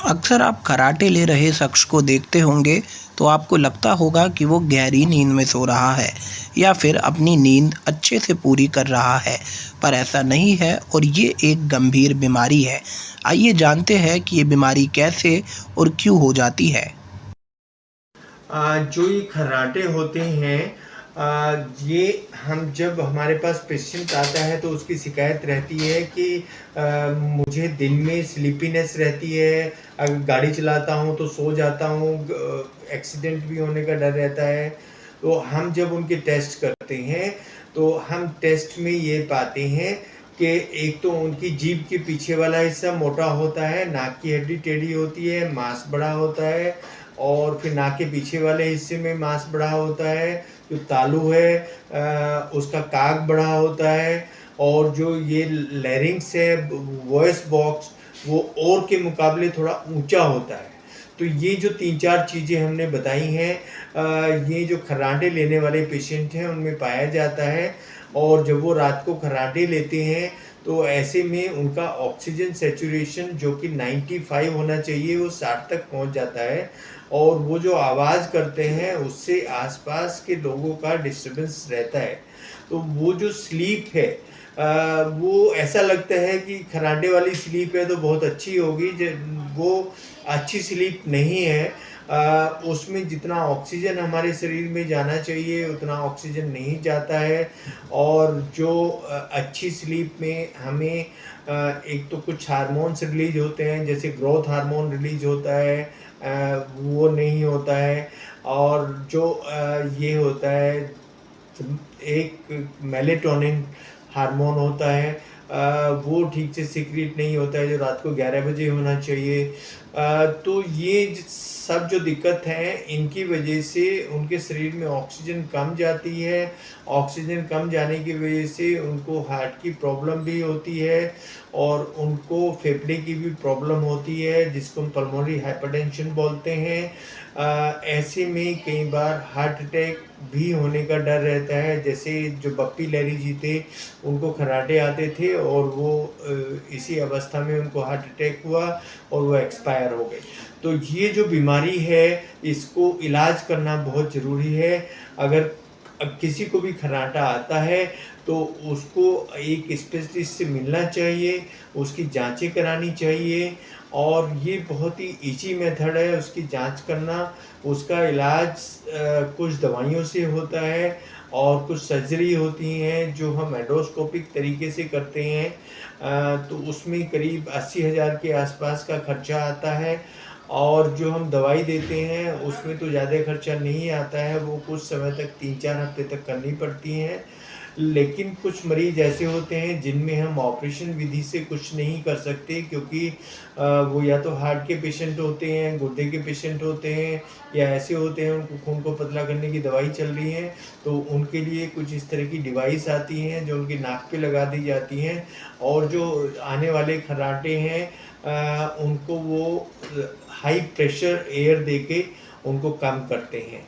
अक्सर आप खर्राटे ले रहे शख्स को देखते होंगे तो आपको लगता होगा कि वो गहरी नींद में सो रहा है या फिर अपनी नींद अच्छे से पूरी कर रहा है, पर ऐसा नहीं है और ये एक गंभीर बीमारी है। आइए जानते हैं कि ये बीमारी कैसे और क्यों हो जाती है। जो ये खर्राटे होते हैं, ये हम जब हमारे पास पेशेंट आता है तो उसकी शिकायत रहती है कि मुझे दिन में स्लीपीनेस रहती है, अगर गाड़ी चलाता हूँ तो सो जाता हूँ, एक्सीडेंट भी होने का डर रहता है। तो हम जब उनके टेस्ट करते हैं तो हम टेस्ट में ये पाते हैं कि एक तो उनकी जीभ के पीछे वाला हिस्सा मोटा होता है, नाक की हड्डी टेढ़ी होती है, मांस बड़ा होता है, और फिर नाक के पीछे वाले हिस्से में मांस बड़ा होता है, जो तालू है उसका काग बड़ा होता है, और जो ये लैरिंक्स है, वॉइस बॉक्स, वो और के मुकाबले थोड़ा ऊंचा होता है। तो ये जो 3-4 चीज़ें हमने बताई हैं, ये जो खर्राटे लेने वाले पेशेंट हैं उनमें पाया जाता है। और जब वो रात को खर्राटे लेते हैं तो ऐसे में उनका ऑक्सीजन सैचुरेशन जो कि 95 होना चाहिए वो 60 तक पहुंच जाता है, और वो जो आवाज़ करते हैं उससे आसपास के लोगों का डिस्टर्बेंस रहता है। तो वो जो स्लीप है, वो ऐसा लगता है कि खर्राटे वाली स्लीप है तो बहुत अच्छी होगी, वो अच्छी स्लीप नहीं है। उसमें जितना ऑक्सीजन हमारे शरीर में जाना चाहिए उतना ऑक्सीजन नहीं जाता है। और जो अच्छी स्लीप में हमें एक तो कुछ हार्मोन्स रिलीज होते हैं, जैसे ग्रोथ हार्मोन रिलीज होता है, वो नहीं होता है। और जो ये होता है, एक मेलेटोनिन हार्मोन होता है, वो ठीक से सीक्रेट नहीं होता है जो रात को 11 बजे होना चाहिए। तो ये सब जो दिक्कत है इनकी वजह से उनके शरीर में ऑक्सीजन कम जाती है। ऑक्सीजन कम जाने की वजह से उनको हार्ट की प्रॉब्लम भी होती है, और उनको फेफड़े की भी प्रॉब्लम होती है जिसको हम पल्मोनरी हाइपरटेंशन बोलते हैं। ऐसे में कई बार हार्ट अटैक भी होने का डर रहता है। जैसे जो बप्पी लहरी जी थे उनको खर्राटे आते थे और वो इसी अवस्था में उनको हार्ट अटैक हुआ और वो एक्सपायर हो गए। तो ये जो बीमारी है इसको इलाज करना बहुत ज़रूरी है। अगर किसी को भी खर्राटा आता है तो उसको एक स्पेशलिस्ट से मिलना चाहिए, उसकी जांचें करानी चाहिए, और ये बहुत ही ईजी मेथड है उसकी जांच करना। उसका इलाज कुछ दवाइयों से होता है और कुछ सर्जरी होती हैं जो हम एंडोस्कोपिक तरीके से करते हैं। तो उसमें करीब 80,000 के आसपास का खर्चा आता है। और जो हम दवाई देते हैं उसमें तो ज़्यादा खर्चा नहीं आता है, वो कुछ समय तक 3-4 हफ्ते तक करनी पड़ती हैं। लेकिन कुछ मरीज़ ऐसे होते हैं जिनमें हम ऑपरेशन विधि से कुछ नहीं कर सकते, क्योंकि वो या तो हार्ट के पेशेंट होते हैं, गुर्दे के पेशेंट होते हैं, या ऐसे होते हैं उनको खून को पतला करने की दवाई चल रही है, तो उनके लिए कुछ इस तरह की डिवाइस आती हैं जो उनकी नाक पे लगा दी जाती हैं। और जो आने वाले खर्राटे हैं उनको वो हाई प्रेशर एयर देके उनको कम करते हैं।